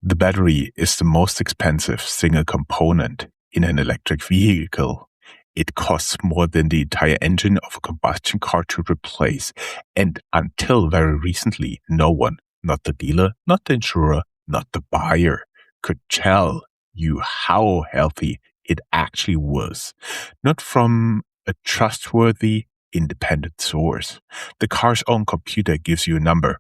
The battery is the most expensive single component in an electric vehicle. It costs more than the entire engine of a combustion car to replace. And until very recently, no one, not the dealer, not the insurer, not the buyer, could tell you how healthy it actually was. Not from a trustworthy, independent source. The car's own computer gives you a number,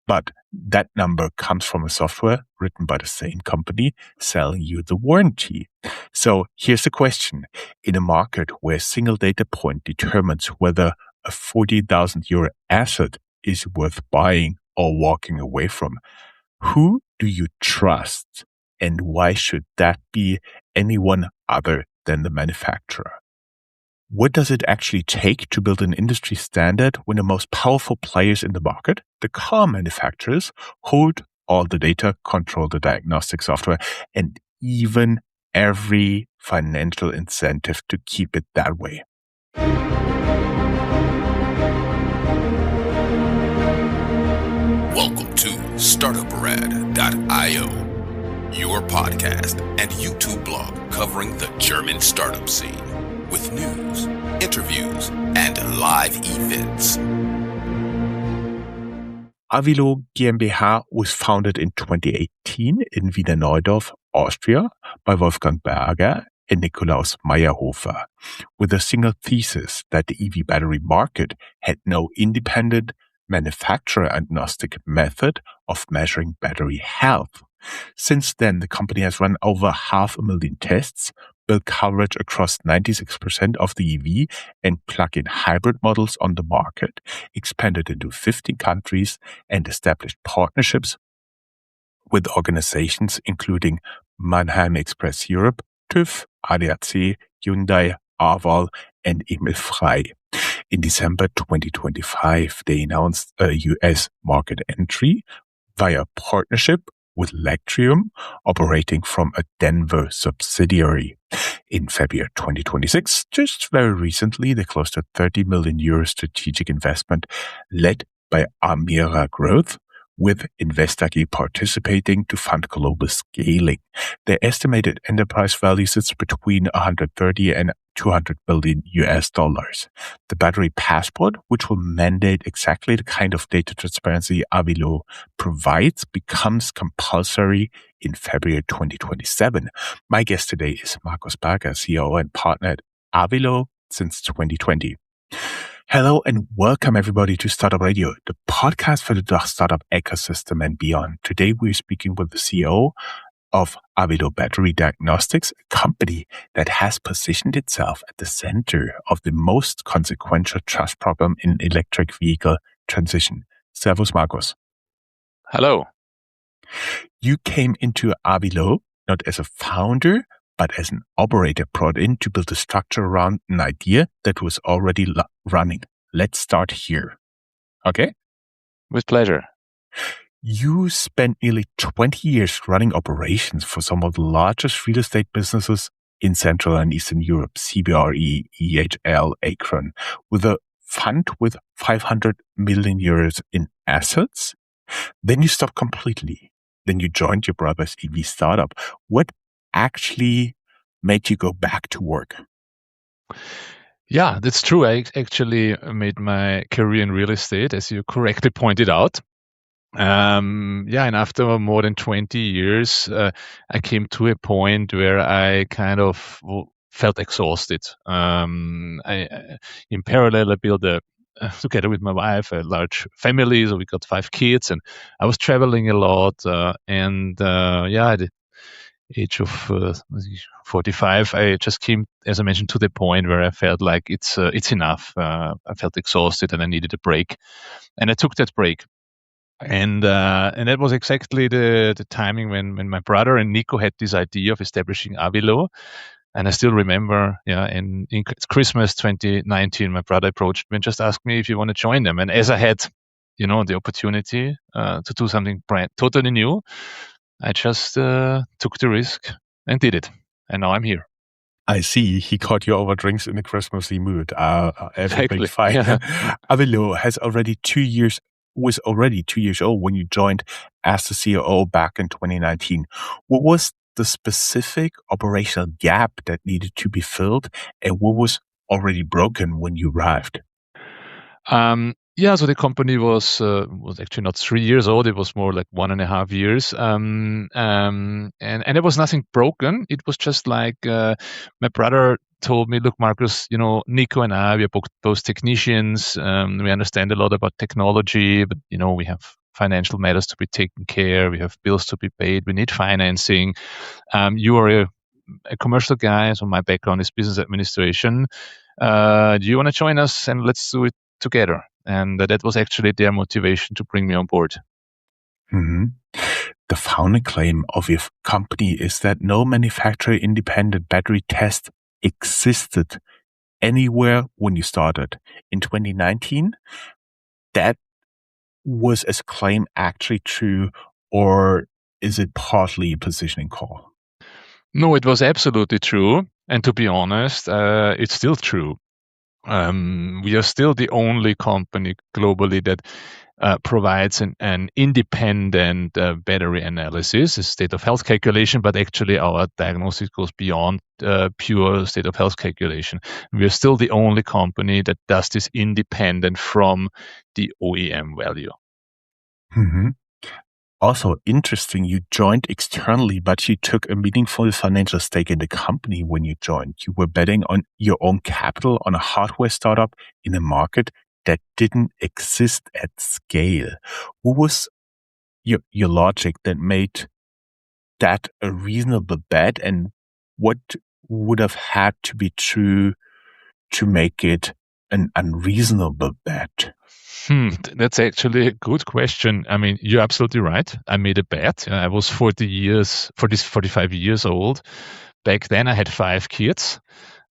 but that number comes from a software written by the same company selling you the warranty. So here's the question. In a market where a single data point determines whether a 40,000 euro asset is worth buying or walking away from, who do you trust? And why should that be anyone other than the manufacturer? What does it actually take to build an industry standard when the most powerful players in the market, the car manufacturers, hold all the data, control the diagnostic software, and even every financial incentive to keep it that way? Welcome to Startuprad.io, your podcast and YouTube blog covering the German startup scene, with news, interviews, and live events. Aviloo GmbH was founded in 2018 in Wiener Neudorf, Austria, by Wolfgang Berger and Nikolaus Meyerhofer, with a single thesis that the EV battery market had no independent manufacturer-agnostic method of measuring battery health. Since then, the company has run over 500,000 tests, built coverage across 96% of the EV and plug-in hybrid models on the market, expanded into 15 countries, and established partnerships with organizations including Mannheim Express Europe, TÜV, ADAC, Hyundai, Arval, and Emil Frey. In December 2025, they announced a US market entry via partnership with Lectrium, operating from a Denver subsidiary. In February 2026, just very recently, they closed a 30 million euro strategic investment led by Amira Growth, with Investag participating to fund global scaling. Their estimated enterprise value sits between 130 and 200 billion US dollars. The battery passport, which will mandate exactly the kind of data transparency Aviloo provides, becomes compulsory in February 2027. My guest today is Markus Berger, CEO and partner at Aviloo since 2020. Hello and welcome everybody to Startup Radio, the podcast for the startup ecosystem and beyond. Today we're speaking with the CEO of Aviloo Battery Diagnostics, a company that has positioned itself at the center of the most consequential trust problem in electric vehicle transition. Servus, Markus. Hello. You came into Aviloo not as a founder, but as an operator brought in to build a structure around an idea that was already running. Let's start here. Okay? With pleasure. You spent nearly 20 years running operations for some of the largest real estate businesses in Central and Eastern Europe, CBRE, EHL, Akron, with a fund with 500 million euros in assets. Then you stopped completely. Then you joined your brother's EV startup. What actually made you go back to work? Yeah, that's true. I actually made my career in real estate, as you correctly pointed out. And after more than 20 years, I came to a point where I kind of felt exhausted. In parallel, I built together with my wife, a large family. So we got 5 kids, and I was traveling a lot. At the age of 45, I just came, as I mentioned, to the point where I felt like it's enough. I felt exhausted and I needed a break, and I took that break. And that was exactly the timing when my brother and Nico had this idea of establishing Aviloo. And I still remember, in Christmas 2019, my brother approached me and just asked me if you want to join them. And as I had, the opportunity to do something totally new, I just took the risk and did it. And now I'm here. I see. He caught you over drinks in a Christmassy mood. Everything Exactly. fine. Yeah. Aviloo has already 2 years was already 2 years old when you joined as the COO back in 2019. What was the specific operational gap that needed to be filled, and what was already broken when you arrived? So the company was actually not 3 years old. It was more like 1.5 years. And there was nothing broken. It was just like my brother told me, look, Marcus, Nico and I, we are both technicians. We understand a lot about technology, but we have financial matters to be taken care. We have bills to be paid. We need financing. You are a commercial guy, so my background is business administration. Do you want to join us and let's do it together? And that was actually their motivation to bring me on board. Mm-hmm. The founding claim of your company is that no manufacturer-independent battery test existed anywhere when you started. In 2019, that was a claim actually true, or is it partly a positioning call? No, it was absolutely true. And to be honest, it's still true. We are still the only company globally that provides an independent battery analysis, a state of health calculation, but actually our diagnostics goes beyond pure state of health calculation. We are still the only company that does this independent from the OEM value. Mm-hmm. Also interesting, you joined externally, but you took a meaningful financial stake in the company when you joined. You were betting on your own capital on a hardware startup in a market that didn't exist at scale. What was your logic that made that a reasonable bet, and what would have had to be true to make it an unreasonable bet? That's actually a good question. I mean, you're absolutely right. I made a bet. I was 45 years old. Back then I had 5 kids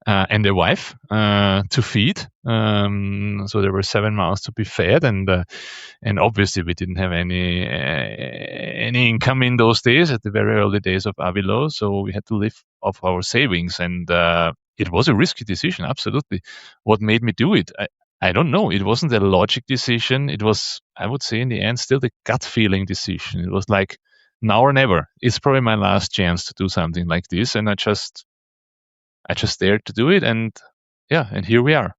and a wife to feed. So there were 7 mouths to be fed, and obviously we didn't have any income in those days, at the very early days of Aviloo. So we had to live off our savings, and it was a risky decision. Absolutely. What made me do it? I don't know. It wasn't a logic decision. It was, I would say, in the end, still the gut feeling decision. It was like, now or never. It's probably my last chance to do something like this, and I just dared to do it, and here we are.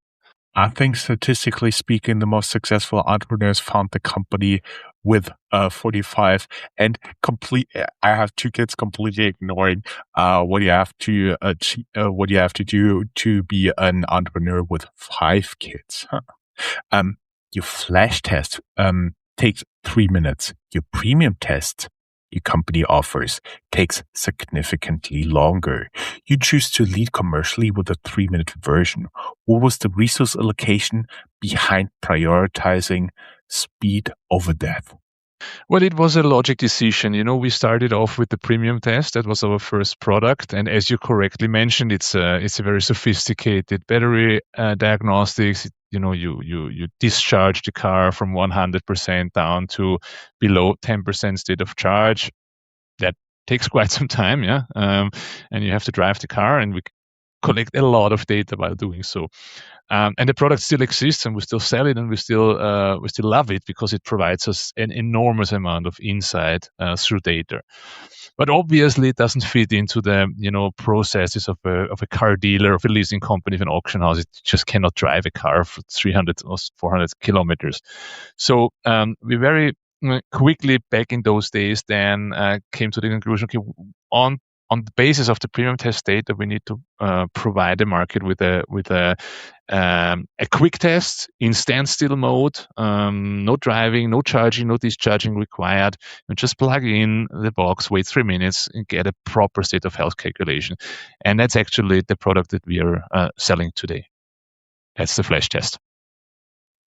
I think statistically speaking, the most successful entrepreneurs found the company with 45 and I have 2 kids, completely ignoring what you have to achieve, what you have to do to be an entrepreneur with 5 kids. Your flash test takes 3 minutes. Your premium test your company offers takes significantly longer. You choose to lead commercially with a 3-minute version. What was the resource allocation behind prioritizing speed over depth? Well, it was a logic decision. We started off with the premium test. That was our first product. And as you correctly mentioned, it's a very sophisticated battery diagnostics. You discharge the car from 100% down to below 10% state of charge. That takes quite some time, yeah. And you have to drive the car, and we collect a lot of data while doing so. And the product still exists, and we still sell it, and we still love it because it provides us an enormous amount of insight through data. But obviously, it doesn't fit into the processes of a car dealer, of a leasing company, of an auction house. It just cannot drive a car for 300 or 400 kilometers. So we very quickly, back in those days, then came to the conclusion: okay, on the basis of the premium test data, we need to provide the market with a quick test in standstill mode, no driving, no charging, no discharging required. You just plug in the box, wait 3 minutes, and get a proper state of health calculation. And that's actually the product that we are selling today. That's the flash test.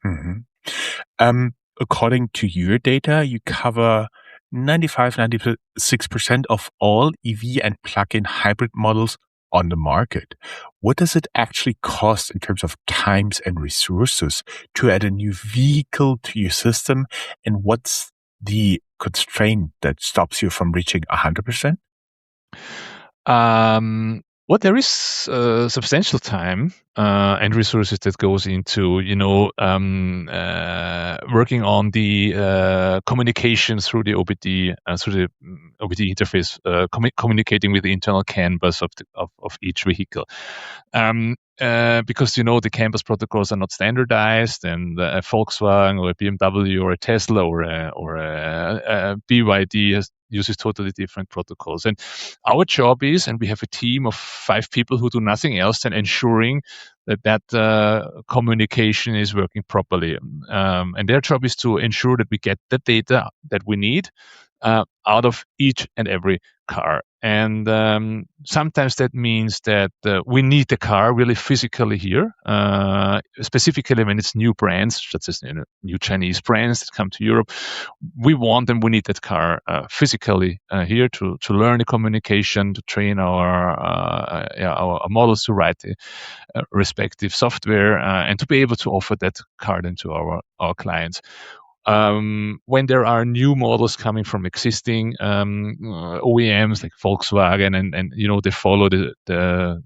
Mm-hmm. According to your data, you cover 96% of all EV and plug-in hybrid models on the market. What does it actually cost in terms of times and resources to add a new vehicle to your system? And what's the constraint that stops you from reaching 100%? Well, there is substantial time and resources that goes into, working on the communications through the OBD, through the OBD interface, communicating with the internal CAN bus of each vehicle. Because the CAN bus protocols are not standardized, and a Volkswagen or a BMW or a Tesla or a BYD uses totally different protocols. And our job is, and we have a team of 5 people who do nothing else than ensuring that communication is working properly. And their job is to ensure that we get the data that we need out of each and every car. And sometimes that means that we need the car really physically here, specifically when it's new brands, such as new Chinese brands that come to Europe. We want and we need that car physically here to learn the communication, to train our models to write the respective software, and to be able to offer that car then to our clients. When there are new models coming from existing OEMs like Volkswagen, and they follow the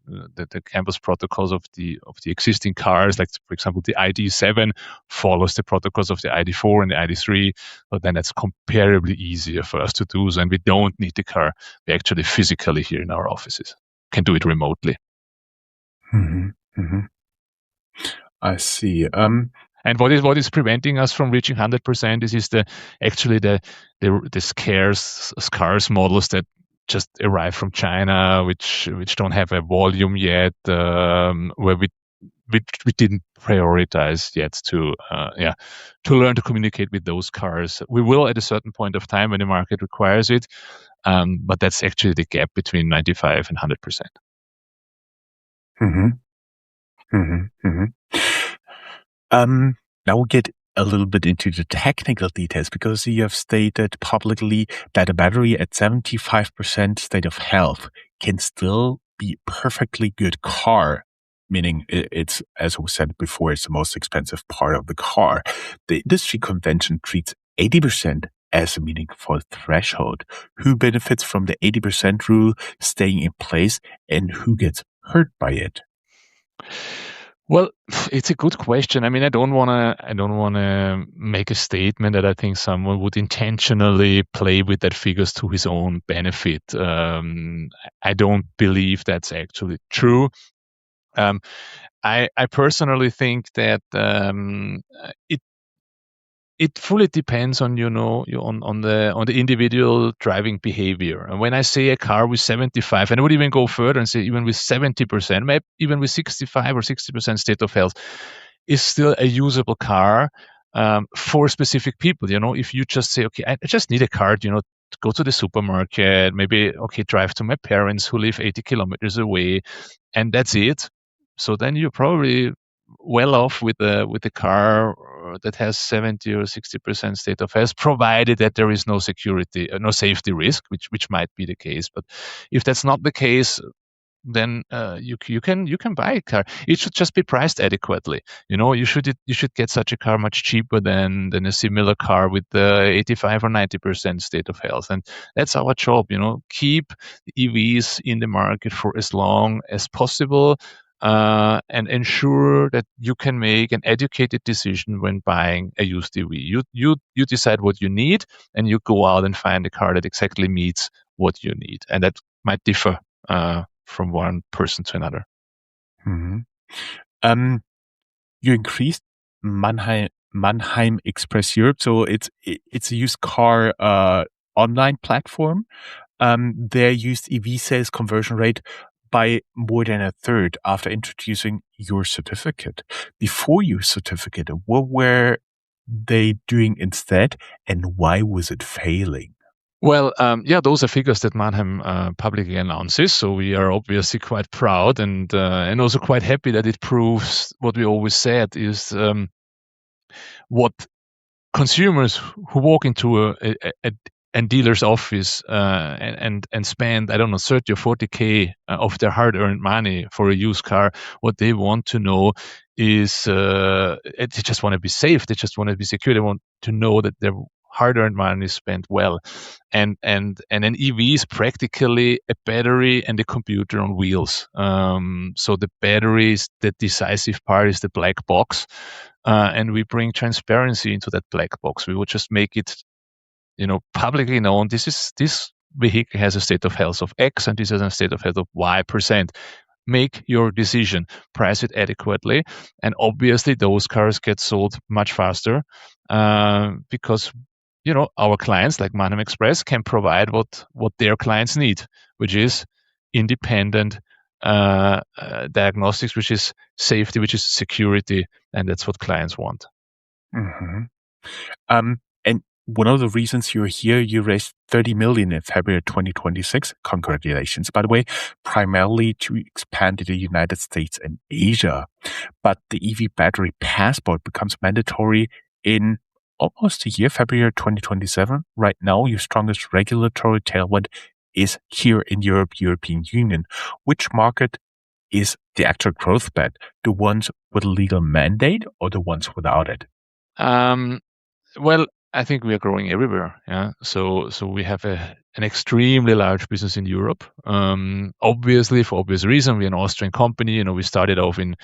campus protocols of the existing cars, like for example the ID.7 follows the protocols of the ID.4 and the ID.3, but then it's comparably easier for us to do so, and we don't need the car. We actually physically here in our offices can do it remotely. Mm-hmm. Mm-hmm. I see. And what is preventing us from reaching 100% is the scarce models that just arrive from China, which don't have a volume yet, where we didn't prioritize yet to learn to communicate with those cars. We will at a certain point of time when the market requires it, but that's actually the gap between 95 and 100%. Mm-hmm. Mm-hmm. Mm-hmm. Now we'll get a little bit into the technical details, because you have stated publicly that a battery at 75% state of health can still be a perfectly good car, meaning it's, as we said before, it's the most expensive part of the car. The industry convention treats 80% as a meaningful threshold. Who benefits from the 80% rule staying in place, and who gets hurt by it? Well, it's a good question. I mean, I don't want to make a statement that I think someone would intentionally play with that figures to his own benefit. I don't believe that's actually true. I personally think that it fully depends on on the individual driving behavior. And when I say a car with 75, and I would even go further and say even with 70%, maybe even with 65 or 60% state of health, is still a usable car for specific people. If you just say, okay, I just need a car, to go to the supermarket, maybe drive to my parents who live 80 kilometers away, and that's it. So then you're probably well off with the car that has 70 or 60% state of health, provided that there is no safety risk, which might be the case. But if that's not the case, then you can buy a car. It should just be priced adequately. You should get such a car much cheaper than a similar car with the 85 or 90% state of health. And that's our job. Keep EVs in the market for as long as possible. And ensure that you can make an educated decision when buying a used EV. You decide what you need, and you go out and find a car that exactly meets what you need, and that might differ from one person to another. Mm-hmm. You increased Mannheim Express Europe, so it's a used car online platform. Their used EV sales conversion rate by more than a third after introducing your certificate. Before your certificate, what were they doing instead, and why was it failing? Well, those are figures that Mannheim publicly announces, so we are obviously quite proud and also quite happy that it proves what we always said is what consumers who walk into a dealer's office and spend, I don't know, 30 or 40K of their hard-earned money for a used car, what they want to know is they just want to be safe. They just want to be secure. They want to know that their hard-earned money spent well. And an EV is practically a battery and a computer on wheels. So the battery is the decisive part, is the black box, and we bring transparency into that black box. We would just make it, publicly known. This vehicle has a state of health of X, and this has a state of health of Y%. Make your decision, price it adequately, and obviously those cars get sold much faster because our clients like Manum Express can provide what their clients need, which is independent diagnostics, which is safety, which is security, and that's what clients want. Mm-hmm. And one of the reasons you're here, you raised 30 million in February 2026. Congratulations, by the way, primarily to expand to the United States and Asia. But the EV battery passport becomes mandatory in almost a year, February 2027. Right now, your strongest regulatory tailwind is here in Europe, European Union. Which market is the actual growth bet? The ones with a legal mandate or the ones without it? Well, I think we are growing everywhere. Yeah. So we have an extremely large business in Europe. Obviously, for obvious reason, we're an Austrian company. We started off in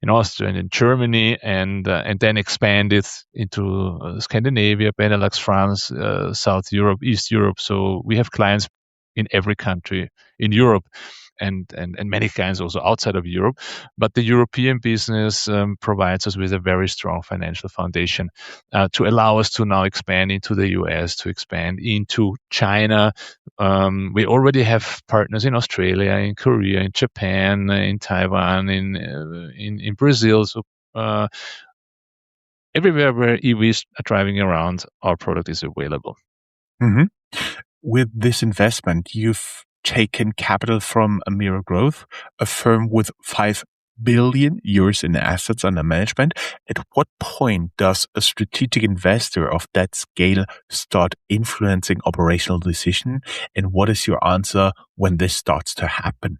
Austria and in Germany, and then expanded into Scandinavia, Benelux, France, South Europe, East Europe. So we have clients in every country in Europe. And many clients also outside of Europe. But the European business provides us with a very strong financial foundation to allow us to now expand into the US, to expand into China. We already have partners in Australia, in Korea, in Japan, in Taiwan, in Brazil. So everywhere where EVs are driving around, our product is available. Mm-hmm. With this investment, you've taken capital from Amira Growth, a firm with 5 billion euros in assets under management. At what point does a strategic investor of that scale start influencing operational decision? And what is your answer when this starts to happen?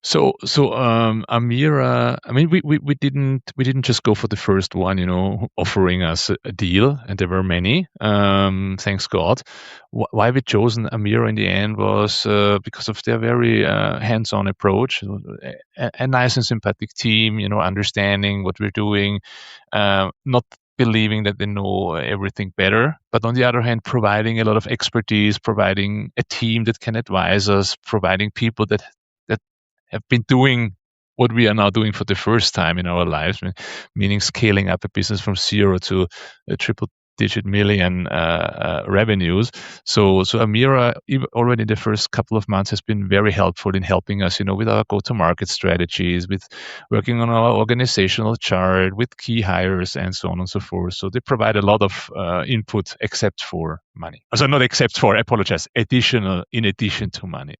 So Amira, I mean, we didn't just go for the first one, offering us a deal, and there were many. Thanks God. Why we chosen Amira in the end was because of their very hands-on approach, a nice and sympathetic team, understanding what we're doing, not believing that they know everything better, but on the other hand, providing a lot of expertise, providing a team that can advise us, providing people that have been doing what we are now doing for the first time in our lives, meaning scaling up a business from 0 to a triple-digit million revenues. So Amira, already in the first couple of months, has been very helpful in helping us, with our go-to-market strategies, with working on our organizational chart, with key hires, and so on and so forth. So they provide a lot of input, except for money. So not except for, I apologize, in addition to money.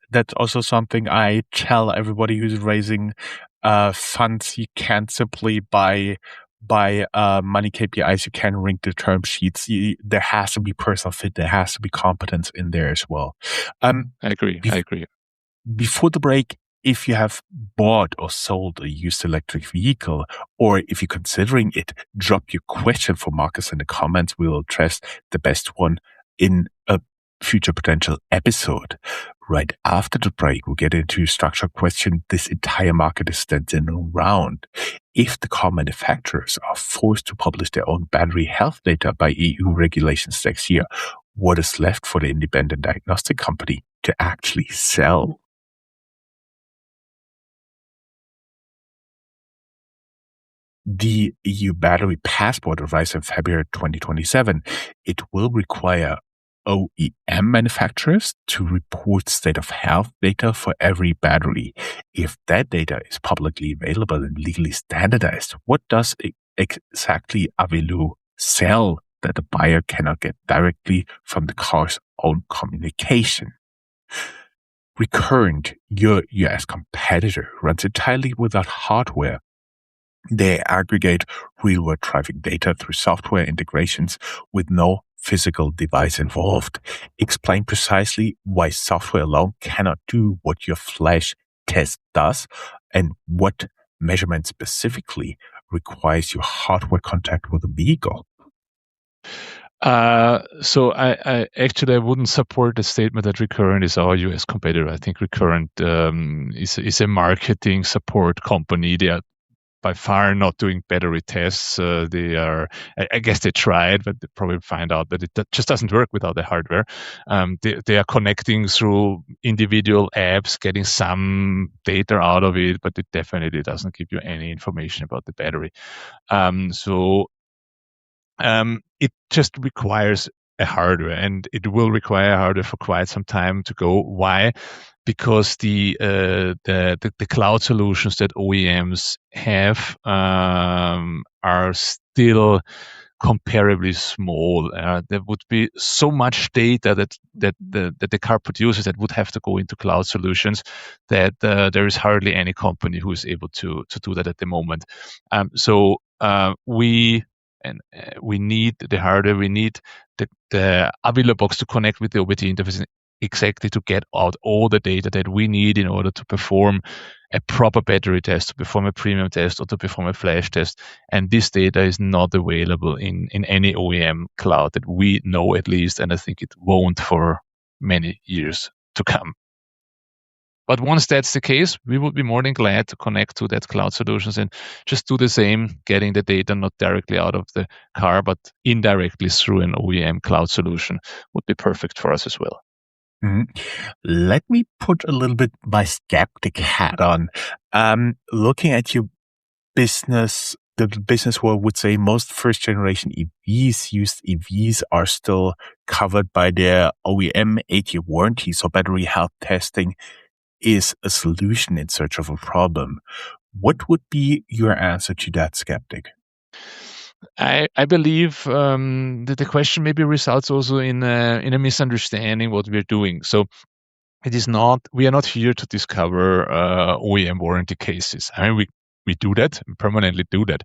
That's also something I tell everybody who's raising funds. You can't simply buy money KPIs. You can rank the term sheets. There has to be personal fit. There has to be competence in there as well. I agree. Before the break, if you have bought or sold a used electric vehicle, or if you're considering it, drop your question for Marcus in the comments. We will address the best one in a future potential episode. Right after the break, we'll get into a structured question this entire market is standing around. If the car manufacturers are forced to publish their own battery health data by EU regulations next year, what is left for the independent diagnostic company to actually sell? The EU battery passport arrives in February 2027. It will require OEM manufacturers to report state of health data for every battery. If that data is publicly available and legally standardized, what does exactly Aviloo sell that the buyer cannot get directly from the car's own communication? Recurrent, your US competitor, runs entirely without hardware. They aggregate real-world driving data through software integrations with no physical device involved. Explain precisely why software alone cannot do what your flash test does, and what measurement specifically requires your hardware contact with the vehicle. So I actually I wouldn't support the statement that Recurrent is our US competitor. I think Recurrent is a marketing support company. They are by far not doing battery tests. They are, I guess they tried, but they probably find out that it just doesn't work without the hardware. They are connecting through individual apps, getting some data out of it, but it definitely doesn't give you any information about the battery. It just requires a hardware, and it will require hardware for quite some time to go. Why? Because the cloud solutions that OEMs have are still comparably small. There would be so much data that the car produces that would have to go into cloud solutions that there is hardly any company who is able to do that at the moment. We need the hardware. We need the Aviloo box to connect with the OBD interface exactly to get out all the data that we need in order to perform a proper battery test, to perform a premium test, or to perform a flash test. And this data is not available in any OEM cloud that we know, at least, and I think it won't for many years to come. But once that's the case, we would be more than glad to connect to that cloud solutions and just do the same, getting the data not directly out of the car, but indirectly through an OEM cloud solution would be perfect for us as well. Mm-hmm. Let me put a little bit my skeptic hat on. Looking at your business, the business world would say most first generation used EVs are still covered by their OEM 8-year warranty. So battery health testing is a solution in search of a problem. What would be your answer to that skeptic? I believe that the question maybe results also in a misunderstanding what we're doing. So it is not. We are not here to discover OEM warranty cases. I mean, we do that, permanently do that,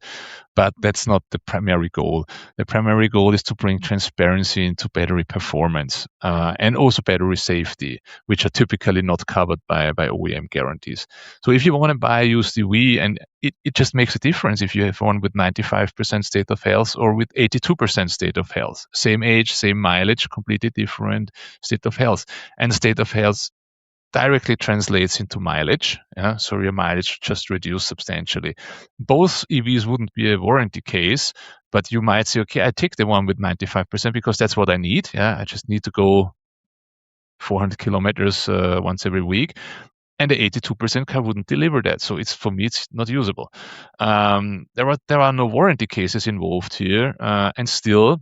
but that's not the primary goal. The primary goal is to bring transparency into battery performance and also battery safety, which are typically not covered by OEM guarantees. So if you want to buy a used EV, and it just makes a difference if you have one with 95% state of health or with 82% state of health. Same age, same mileage, completely different state of health. And state of health directly translates into mileage. So your mileage just reduced substantially. Both EVs wouldn't be a warranty case, but you might say, okay, I take the one with 95% because that's what I need. I just need to go 400 kilometers once every week. And the 82% car wouldn't deliver that. So for me, it's not usable. There are no warranty cases involved here. And still,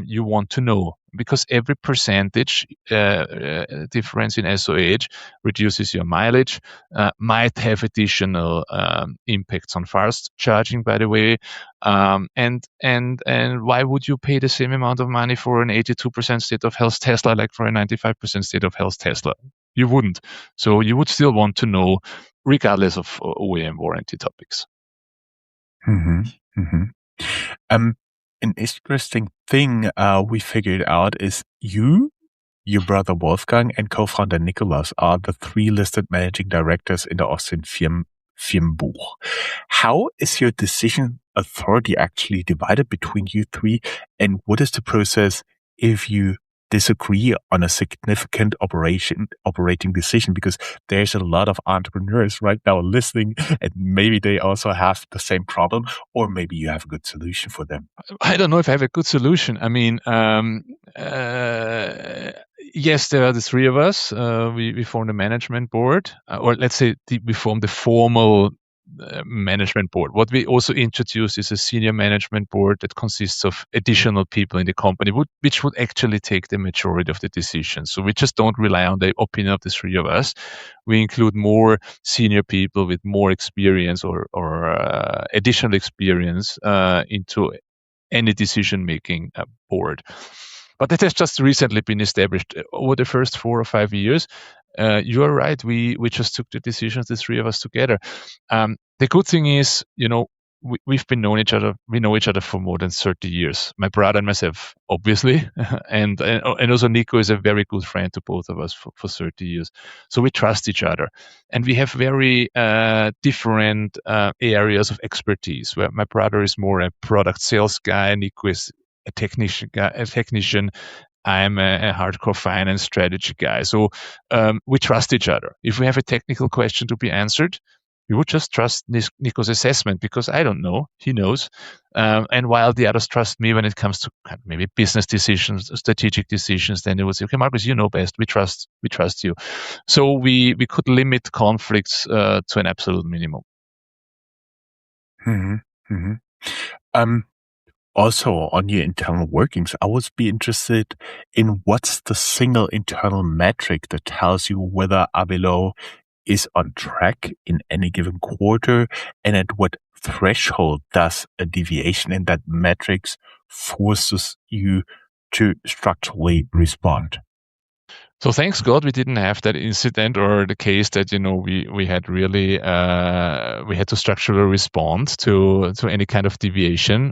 you want to know, because every percentage difference in SOH reduces your mileage, might have additional impacts on fast charging, by the way. And why would you pay the same amount of money for an 82% state of health Tesla like for a 95% state of health Tesla? You wouldn't. So you would still want to know, regardless of OEM warranty topics. Mm-hmm. Mm-hmm. An interesting thing we figured out is your brother Wolfgang, and co-founder Nicolas are the 3 listed managing directors in the Austrian Firmenbuch. How is your decision authority actually divided between you 3, and what is the process if you disagree on a significant operating decision? Because there's a lot of entrepreneurs right now listening, and maybe they also have the same problem, or maybe you have a good solution for them. I don't know if I have a good solution. I mean, yes, there are the 3 of us. We formed a management board, or let's say we formed the formal management board. What we also introduced is a senior management board that consists of additional people in the company, which would actually take the majority of the decisions. So we just don't rely on the opinion of the 3 of us. We include more senior people with more experience or additional experience into any decision-making board. But that has just recently been established over the first 4 or 5 years. You are right. We just took the decisions, the 3 of us together. The good thing is, we've been known each other. We know each other for more than 30 years. My brother and myself, obviously, and also Nico is a very good friend to both of us for 30 years. So we trust each other, and we have very different areas of expertise. Where my brother is more a product sales guy, Nico is a technician. I'm a hardcore finance strategy guy. So we trust each other. If we have a technical question to be answered, we would just trust Nico's assessment because I don't know, he knows. And while the others trust me when it comes to maybe business decisions, strategic decisions, then they would say, okay, Marcus, you know best. We trust you. So we could limit conflicts to an absolute minimum. Mm-hmm. Mm-hmm. Also, on your internal workings, I would be interested in what's the single internal metric that tells you whether Aviloo is on track in any given quarter, and at what threshold does a deviation in that metrics forces you to structurally respond? So thanks God we didn't have that incident or the case that we had really we had to structurally respond to any kind of deviation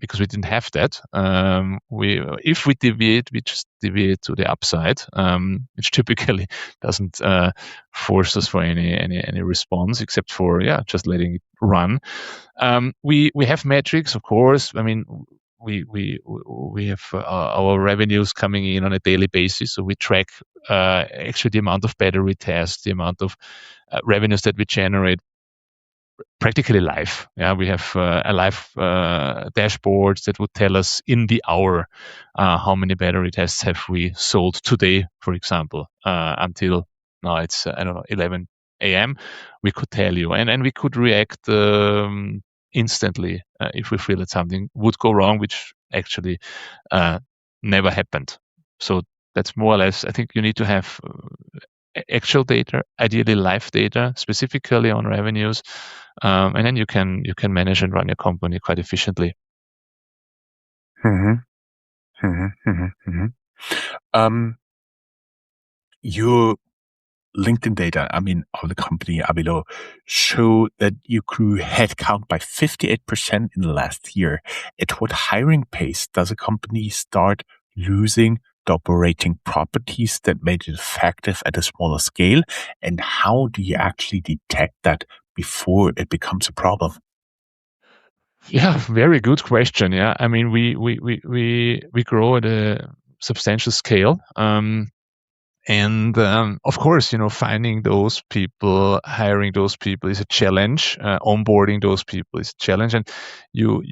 because we didn't have that. If we deviate, we just deviate to the upside, which typically doesn't force us for any response except for just letting it run. We have metrics, of course. I mean, we have our revenues coming in on a daily basis, so we track actually the amount of battery tests, the amount of revenues that we generate practically live. Yeah, we have a live dashboard that would tell us in the hour how many battery tests have we sold today, for example, until now it's 11 a.m. We could tell you, and we could react instantly if we feel that something would go wrong, which actually never happened. So that's more or less. I think you need to have actual data, ideally live data, specifically on revenues, and then you can manage and run your company quite efficiently. Mm-hmm. Mm-hmm. Mm-hmm. Your LinkedIn data, of the company Aviloo, show that you grew headcount by 58% in the last year. At what hiring pace does a company start losing the operating properties that made it effective at a smaller scale? And how do you actually detect that before it becomes a problem? Yeah, very good question. Yeah, I mean, we grow at a substantial scale. And of course, finding those people, hiring those people is a challenge. Onboarding those people is a challenge, and you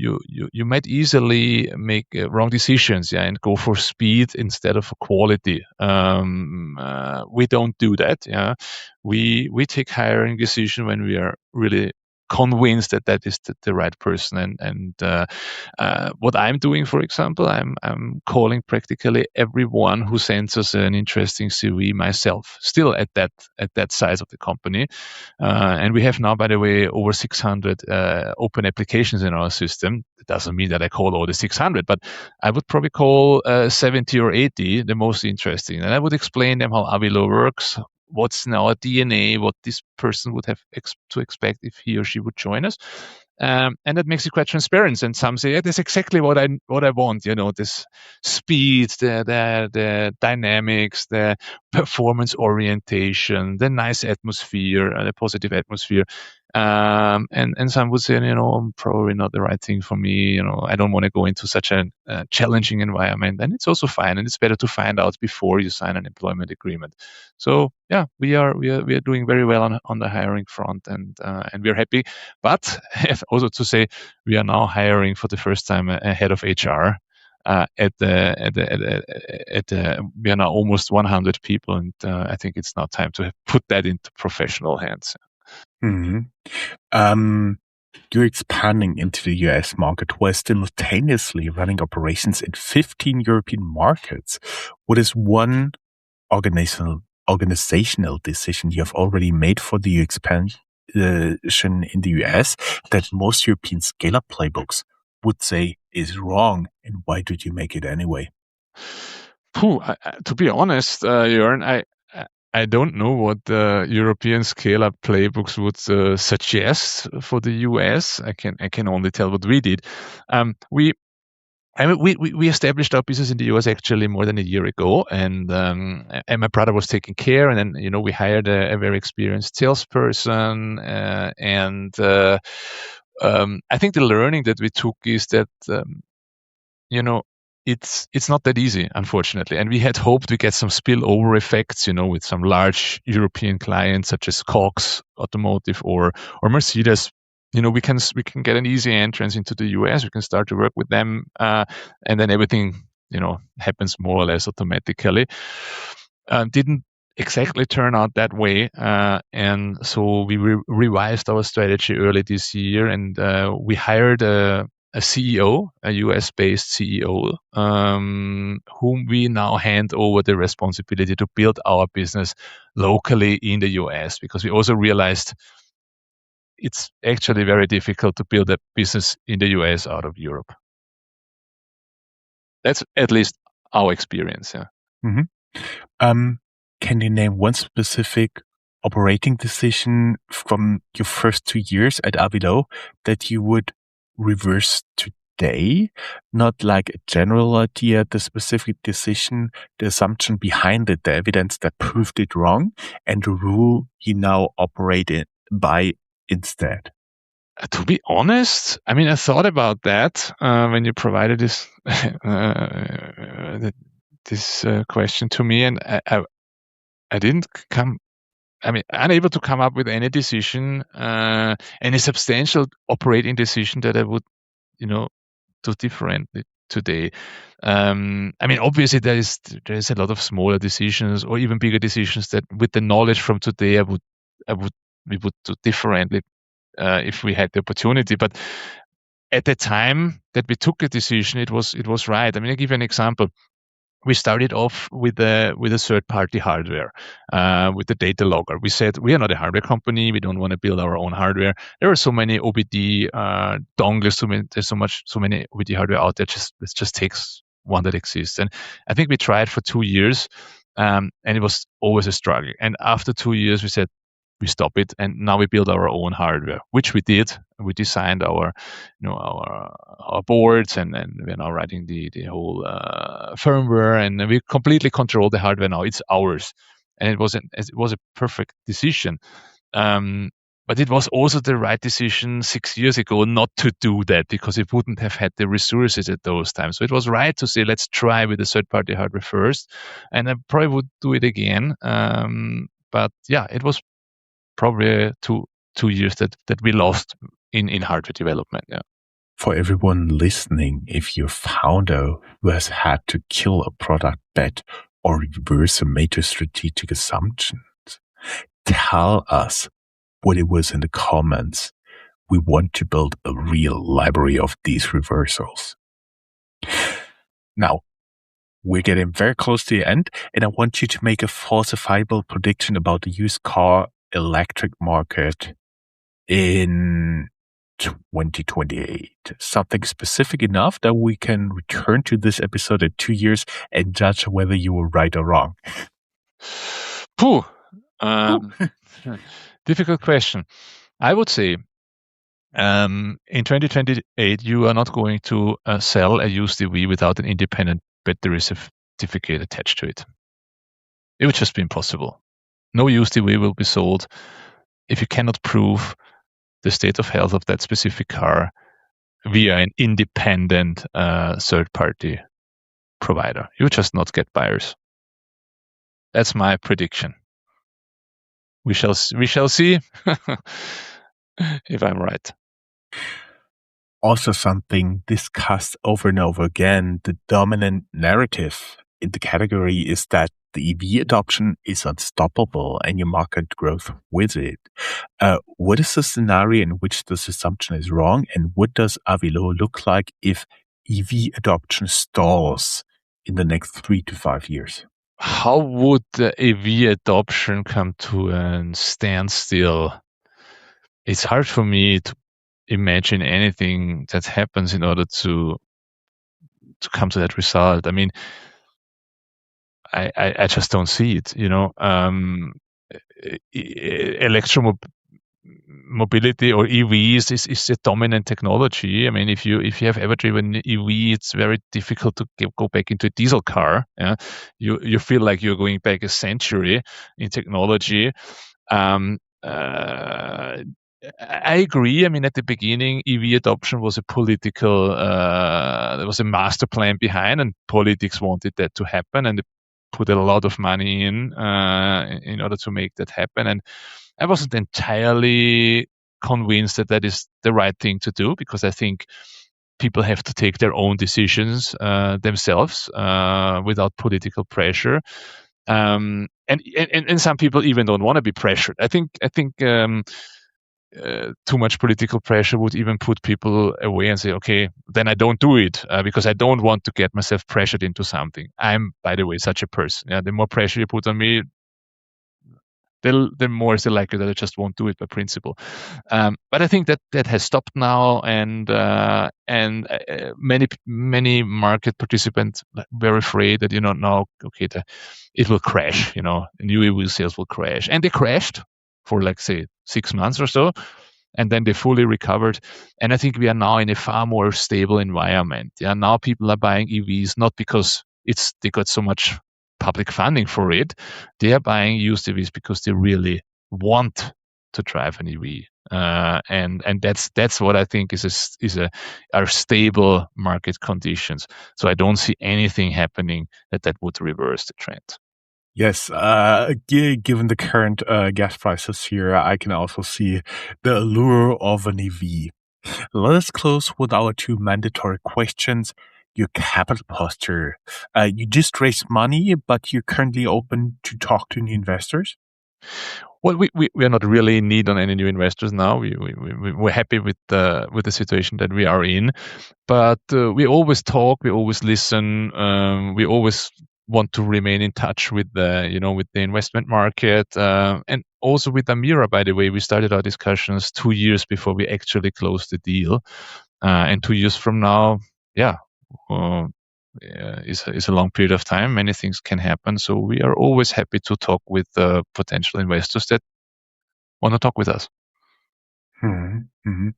might easily make wrong decisions, and go for speed instead of for quality. We don't do that. Yeah, we take hiring decision when we are really convinced that that is the right person. And what I'm doing, for example, I'm calling practically everyone who sends us an interesting CV myself, still at that size of the company. And we have now, by the way, over 600 open applications in our system. It doesn't mean that I call all the 600, but I would probably call 70 or 80 the most interesting. And I would explain them how Aviloo works, what's in our DNA, what this person would have to expect if he or she would join us. And that makes it quite transparent. And some say, that's exactly what I want. This speed, the dynamics, the performance orientation, the nice atmosphere, the positive atmosphere. And some would say, probably not the right thing for me. I don't want to go into such a challenging environment. And it's also fine. And it's better to find out before you sign an employment agreement. So yeah, we are doing very well on the hiring front, and we're happy. But also to say, we are now hiring for the first time a head of HR. We are now almost 100 people, and I think it's now time to put that into professional hands. Mm-hmm. You're expanding into the US market while simultaneously running operations in 15 European markets. What is one organizational decision you have already made for the expansion in the US that most European scale-up playbooks would say is wrong, and why did you make it anyway? To be honest, Jörn, I don't know what the European scale-up playbooks would suggest for the US. I can only tell what we did. We established our business in the US actually more than a year ago, and my brother was taking care, and then we hired a very experienced salesperson, and I think the learning that we took is that it's not that easy, unfortunately. And we had hoped to get some spillover effects, with some large European clients such as Cox Automotive or Mercedes. We can get an easy entrance into the US. We can start to work with them, and then everything happens more or less automatically. Didn't exactly turn out that way, and so we revised our strategy early this year, and we hired a CEO, a US-based CEO, whom we now hand over the responsibility to build our business locally in the US, because we also realized it's actually very difficult to build a business in the US out of Europe. That's at least our experience. Yeah. Mm-hmm. Can you name one specific operating decision from your first 2 years at Aviloo that you would reverse today? Not like a general idea, the specific decision, the assumption behind it, the evidence that proved it wrong, and the rule you now operate by instead. To be honest, I thought about that when you provided this this question to me, and I didn't come. Unable to come up with any decision, any substantial operating decision that I would, do differently today. Obviously there is a lot of smaller decisions or even bigger decisions that, with the knowledge from today, we would do differently if we had the opportunity. But at the time that we took a decision, it was right. I give you an example. We started off with a third-party hardware, with the data logger. We said we are not a hardware company. We don't want to build our own hardware. There are so many OBD dongles. There's so many OBD hardware out there. Let's just take one that exists. And I think we tried for 2 years, and it was always a struggle. And after 2 years, we said we stop it, and now we build our own hardware, which we did. We designed our boards, and we're now writing the whole firmware, and we completely control the hardware now. It's ours, and it was a perfect decision. But it was also the right decision 6 years ago not to do that, because it wouldn't have had the resources at those times. So it was right to say, let's try with the third-party hardware first, and I probably would do it again. But yeah, it was probably 2 years that we lost in hardware development. Yeah. For everyone listening, if you're a founder who has had to kill a product bet or reverse a major strategic assumptions, tell us what it was in the comments. We want to build a real library of these reversals. Now, we're getting very close to the end, and I want you to make a falsifiable prediction about the used car electric market in 2028. Something specific enough that we can return to this episode in 2 years and judge whether you were right or wrong. Difficult question. I would say in 2028, you are not going to sell a used EV without an independent battery certificate attached to it. It would just be impossible. No used EV will be sold if you cannot prove the state of health of that specific car via an independent third-party provider. You would just not get buyers. That's my prediction. We shall see if I'm right. Also, something discussed over and over again, the dominant narrative in the category is that the EV adoption is unstoppable and your market growth with it. What is the scenario in which this assumption is wrong, and what does Aviloo look like if EV adoption stalls in the next 3 to 5 years? How would the EV adoption come to a standstill? It's hard for me to imagine anything that happens in order to come to that result. I just don't see it. Electromobility or EVs is a dominant technology. If you have ever driven an EV, it's very difficult to go back into a diesel car. Yeah? You feel like you're going back a century in technology. I agree. I mean, at the beginning, EV adoption was a political, there was a master plan behind, and politics wanted that to happen, and they put a lot of money in order to make that happen. And I wasn't entirely convinced that that is the right thing to do, because I think people have to take their own decisions themselves without political pressure. And some people even don't want to be pressured. I think too much political pressure would even put people away and say, okay, then I don't do it because I don't want to get myself pressured into something. I'm, by the way, such a person. Yeah, the more pressure you put on me, the more is the likelihood that I just won't do it by principle. But I think that has stopped now, and many market participants were afraid that now okay, it will crash. New EV sales will crash, and they crashed for like say 6 months or so, and then they fully recovered. And I think we are now in a far more stable environment. Yeah, now people are buying EVs not because they got so much public funding for it. They are buying used EVs because they really want to drive an EV, and that's what I think are stable market conditions. So I don't see anything happening that would reverse the trend. Yes, given the current gas prices here, I can also see the allure of an EV. Let us close with our two mandatory questions. Your capital posture. You just raised money, but you're currently open to talk to new investors? Well, we are not really in need on any new investors now. We're happy with the situation that we are in, but we always talk, we always listen, we always want to remain in touch with the investment market, and also with Amira. By the way, we started our discussions 2 years before we actually closed the deal, and 2 years from now, is a long period of time. Many things can happen, so we are always happy to talk with potential investors that want to talk with us. Mm-hmm.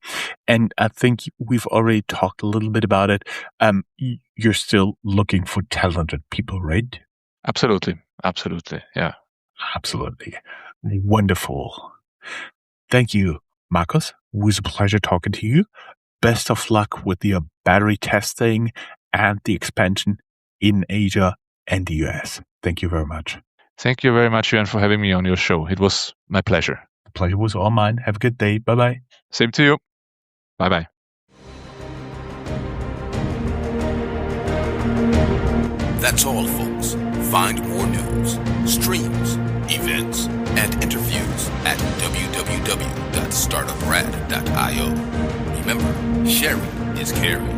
And I think we've already talked a little bit about it. You're still looking for talented people, right? Absolutely. Yeah. Absolutely. Wonderful. Thank you, Markus. It was a pleasure talking to you. Best of luck with your battery testing and the expansion in Asia and the US. Thank you very much. Thank you very much, Jörn, for having me on your show. It was my pleasure. The pleasure was all mine. Have a good day. Bye-bye. Same to you. Bye-bye. That's all, folks. Find more news, streams, events, and interviews at www.startuprad.io. Remember, sharing is caring.